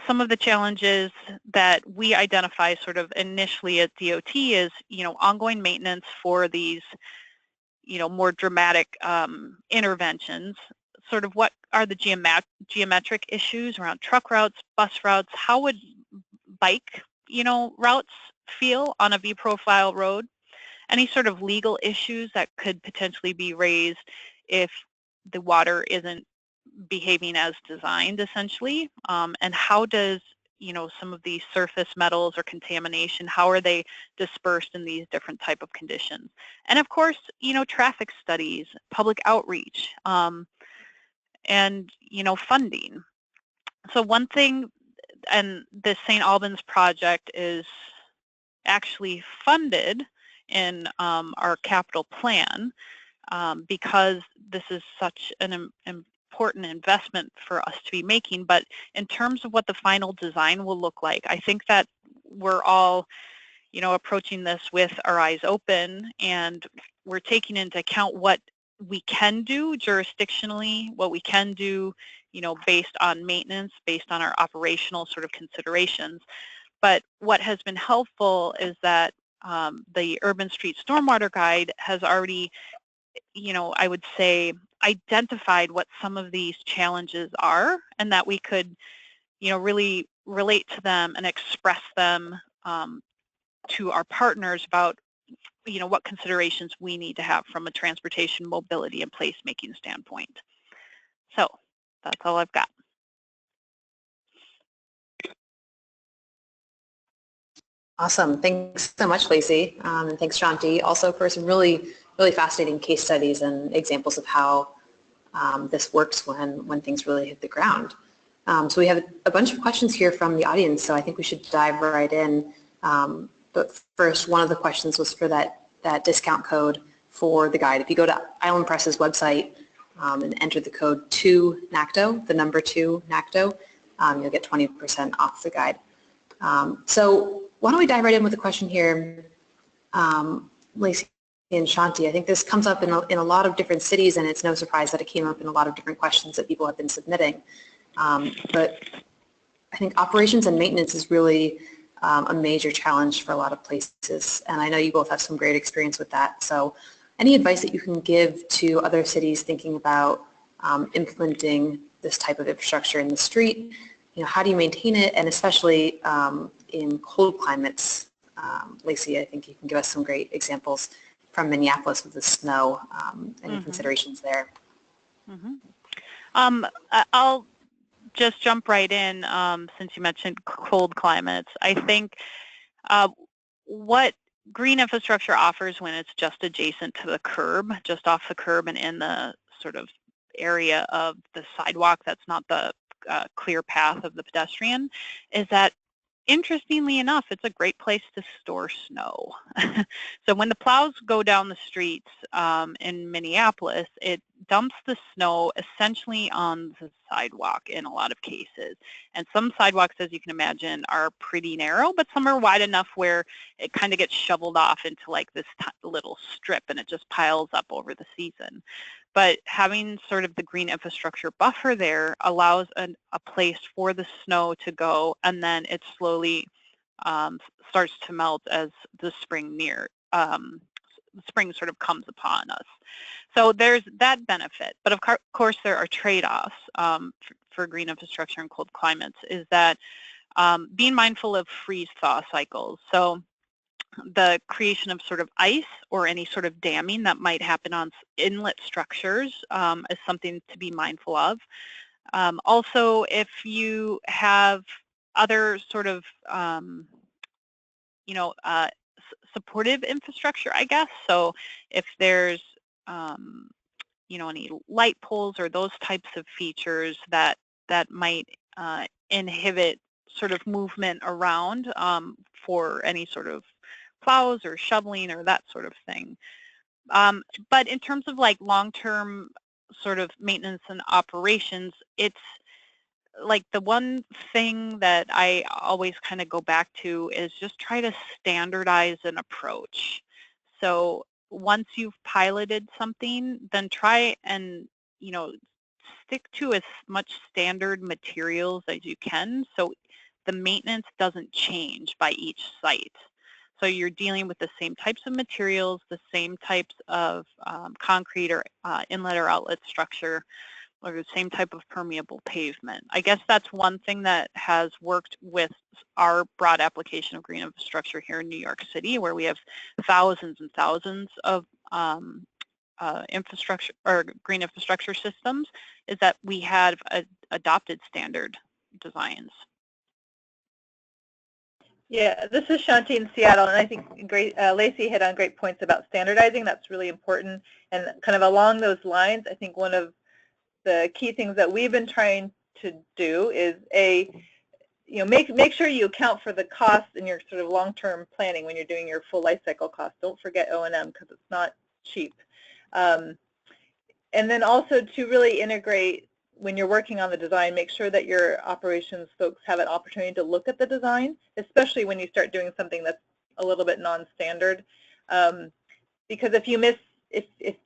some of the challenges that we identify sort of initially at DOT is, you know, ongoing maintenance for these, you know, more dramatic interventions. Sort of what are the geometric issues around truck routes, bus routes? How would bike, you know, routes feel on a V-profile road? any sort of legal issues that could potentially be raised if the water isn't behaving as designed, essentially, and how does some of these surface metals or contamination, how are they dispersed in these different type of conditions? And of course, traffic studies, public outreach, and funding. So one thing, and the St. Albans project is actually funded in our capital plan because this is such an important investment for us to be making. But in terms of what the final design will look like, I think that we're all approaching this with our eyes open, and we're taking into account what we can do jurisdictionally, what we can do based on maintenance, based on our operational sort of considerations. But what has been helpful is that the Urban Street Stormwater Guide has already, I would say, identified what some of these challenges are, and that we could, really relate to them and express them to our partners about, what considerations we need to have from a transportation, mobility, and placemaking standpoint. So that's all I've got. Awesome. Thanks so much, Lacey. And thanks, Shanti, also for some really fascinating case studies and examples of how this works when things really hit the ground. So we have a bunch of questions here from the audience, so I think we should dive right in. But first, one of the questions was for that discount code for the guide. If you go to Island Press's website and enter the code 2NACTO, the number 2NACTO, you'll get 20% off the guide. So why don't we dive right in with a question here, Lacey and Shanti. I think this comes up in a lot of different cities, and it's no surprise that it came up in a lot of different questions that people have been submitting. But I think operations and maintenance is really a major challenge for a lot of places, and I know you both have some great experience with that. So any advice that you can give to other cities thinking about implementing this type of infrastructure in the street? How do you maintain it, and especially in cold climates? Lacey, I think you can give us some great examples from Minneapolis with the snow. Any considerations there? I'll just jump right in since you mentioned cold climates. I think what green infrastructure offers when it's just adjacent to the curb, just off the curb and in the sort of area of the sidewalk that's not the clear path of the pedestrian, is that, interestingly enough, it's a great place to store snow. So when the plows go down the streets in Minneapolis, it dumps the snow essentially on the sidewalk in a lot of cases. And some sidewalks, as you can imagine, are pretty narrow, but some are wide enough where it kind of gets shoveled off into like this little strip, and it just piles up over the season. But having sort of the green infrastructure buffer there allows a place for the snow to go, and then it slowly starts to melt as the spring spring sort of comes upon us. So there's that benefit. But of course there are trade-offs for green infrastructure in cold climates, is that being mindful of freeze-thaw cycles. So the creation of sort of ice or any sort of damming that might happen on inlet structures is something to be mindful of. Also, if you have other sort of, supportive infrastructure, I guess. So if there's, any light poles or those types of features that might inhibit sort of movement around for any sort of plows or shoveling or that sort of thing. But in terms of like long-term sort of maintenance and operations, it's like the one thing that I always kind of go back to is just try to standardize an approach. So once you've piloted something, then try and, stick to as much standard materials as you can, so the maintenance doesn't change by each site. So you're dealing with the same types of materials, the same types of concrete or inlet or outlet structure, or the same type of permeable pavement. I guess that's one thing that has worked with our broad application of green infrastructure here in New York City, where we have thousands and thousands of infrastructure or green infrastructure systems, is that we have adopted standard designs. Yeah, this is Shanti in Seattle, and I think Lacey hit on great points about standardizing. That's really important. And kind of along those lines, I think one of the key things that we've been trying to do is make sure you account for the costs in your sort of long-term planning when you're doing your full life cycle costs. Don't forget O&M because it's not cheap. And then also to really integrate when you're working on the design, make sure that your operations folks have an opportunity to look at the design, especially when you start doing something that's a little bit non-standard. Because if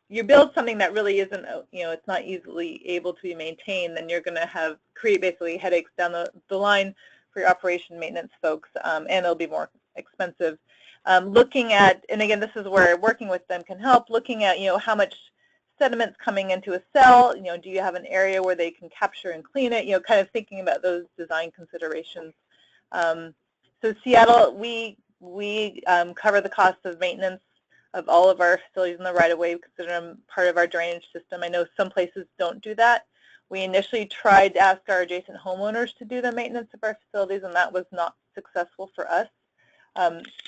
you build something that really isn't, it's not easily able to be maintained, then you're going to create basically headaches down the line for your operation maintenance folks, and it'll be more expensive. Looking at, and again, this is where working with them can help, looking at, how much sediment's coming into a cell, do you have an area where they can capture and clean it, kind of thinking about those design considerations. So Seattle, we cover the cost of maintenance of all of our facilities in the right-of-way. We consider them part of our drainage system. I know some places don't do that. We initially tried to ask our adjacent homeowners to do the maintenance of our facilities, and that was not successful for us.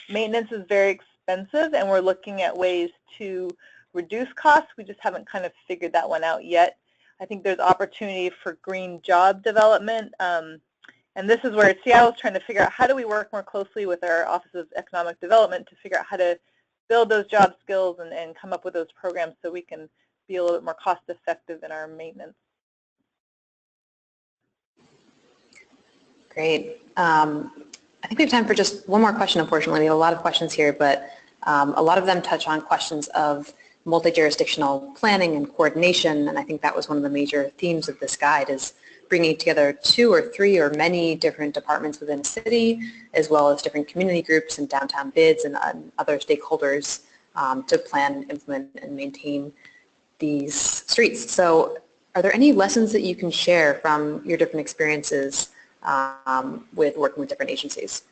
Maintenance is very expensive, and we're looking at ways to reduce costs. We just haven't kind of figured that one out yet. I think there's opportunity for green job development, and this is where Seattle's trying to figure out how do we work more closely with our Office of Economic Development to figure out how to build those job skills and come up with those programs so we can be a little bit more cost effective in our maintenance. Great. I think we have time for just one more question, unfortunately. We have a lot of questions here, but a lot of them touch on questions of multi-jurisdictional planning and coordination, and I think that was one of the major themes of this guide, is bringing together 2 or 3 or many different departments within a city, as well as different community groups and downtown bids and other stakeholders to plan, implement, and maintain these streets. So are there any lessons that you can share from your different experiences with working with different agencies?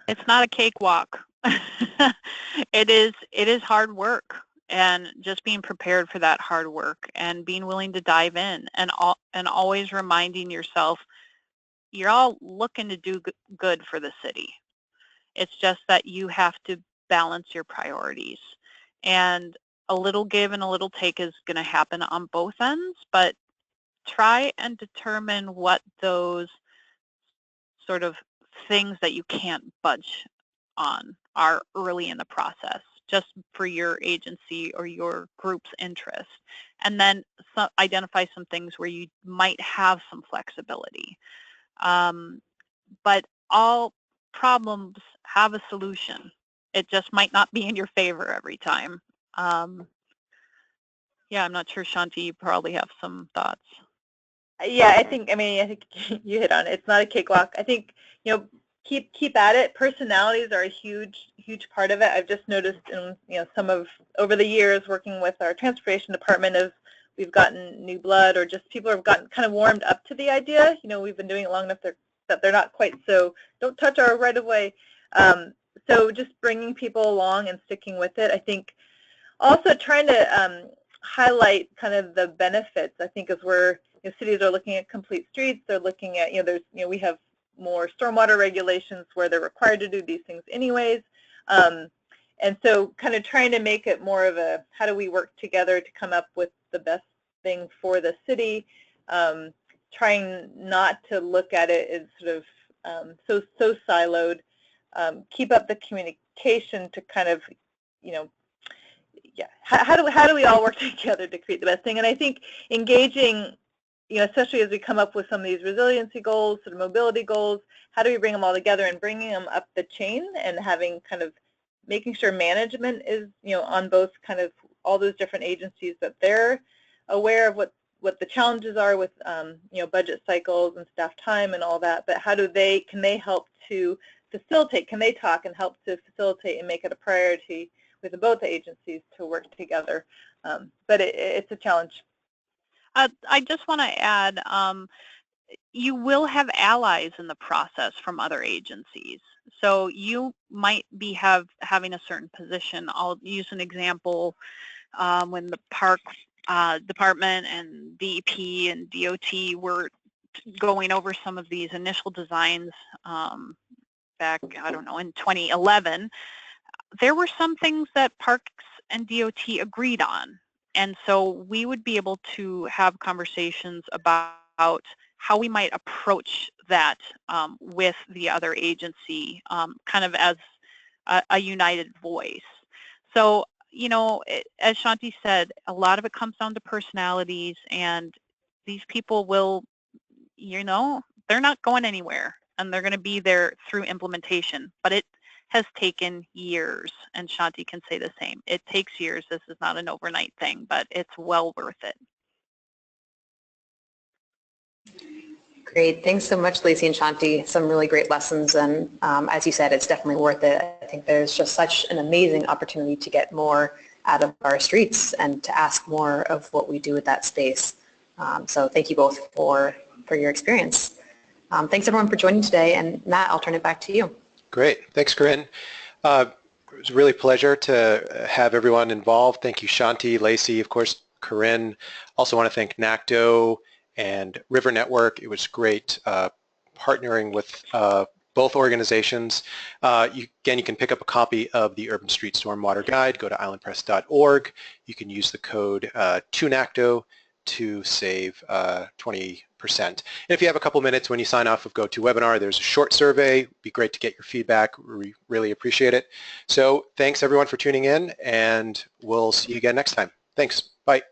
It's not a cakewalk. It is hard work, and just being prepared for that hard work and being willing to dive in, and always reminding yourself you're all looking to do good for the city. It's just that you have to balance your priorities, and a little give and a little take is going to happen on both ends, but try and determine what those sort of things that you can't budge on are early in the process, just for your agency or your group's interest, and then identify some things where you might have some flexibility. But all problems have a solution. It just might not be in your favor every time. Yeah, I'm not sure, Shanti, you probably have some thoughts. Yeah, I think you hit on it. It's not a cakewalk. I think, keep at it. Personalities are a huge part of it. I've just noticed in over the years working with our transportation department, as we've gotten new blood, or just people have gotten kind of warmed up to the idea. We've been doing it long enough that they're not quite so don't touch our right of way. So just bringing people along and sticking with it. I think also trying to highlight kind of the benefits. I think as we're cities are looking at complete streets, they're looking at we have more stormwater regulations where they're required to do these things anyways. And so kind of trying to make it more of a, how do we work together to come up with the best thing for the city, trying not to look at it as sort of so siloed, keep up the communication to kind of, how do we all work together to create the best thing? And I think engaging, especially as we come up with some of these resiliency goals, sort of mobility goals, how do we bring them all together and bringing them up the chain and having kind of making sure management is, on both kind of all those different agencies, that they're aware of what the challenges are with, budget cycles and staff time and all that, but how can they help to facilitate, can they talk and help to facilitate and make it a priority with both agencies to work together. But it's a challenge. I just want to add, you will have allies in the process from other agencies. So you might be having a certain position. I'll use an example when the park department and DEP and DOT were going over some of these initial designs back, I don't know, in 2011. There were some things that parks and DOT agreed on. And so we would be able to have conversations about how we might approach that with the other agency, kind of as a united voice. So, you know, as Shanti said, a lot of it comes down to personalities, and these people will, you know, they're not going anywhere, and they're going to be there through implementation. But it has taken years, and Shanti can say the same. It takes years. This is not an overnight thing, but it's well worth it. Great. Thanks so much, Lacey and Shanti. Some really great lessons, and as you said, it's definitely worth it. I think there's just such an amazing opportunity to get more out of our streets and to ask more of what we do with that space. So thank you both for your experience. Thanks everyone for joining today, and Matt, I'll turn it back to you. Great. Thanks, Corinne. It was a really pleasure to have everyone involved. Thank you, Shanti, Lacey, of course, Corinne. Also want to thank NACTO and River Network. It was great partnering with both organizations. Again, you can pick up a copy of the Urban Street Stormwater Guide. Go to islandpress.org. You can use the code 2NACTO to save 20%. And if you have a couple minutes when you sign off of GoToWebinar, there's a short survey. It'd be great to get your feedback. We really appreciate it. So thanks everyone for tuning in, and we'll see you again next time. Thanks. Bye.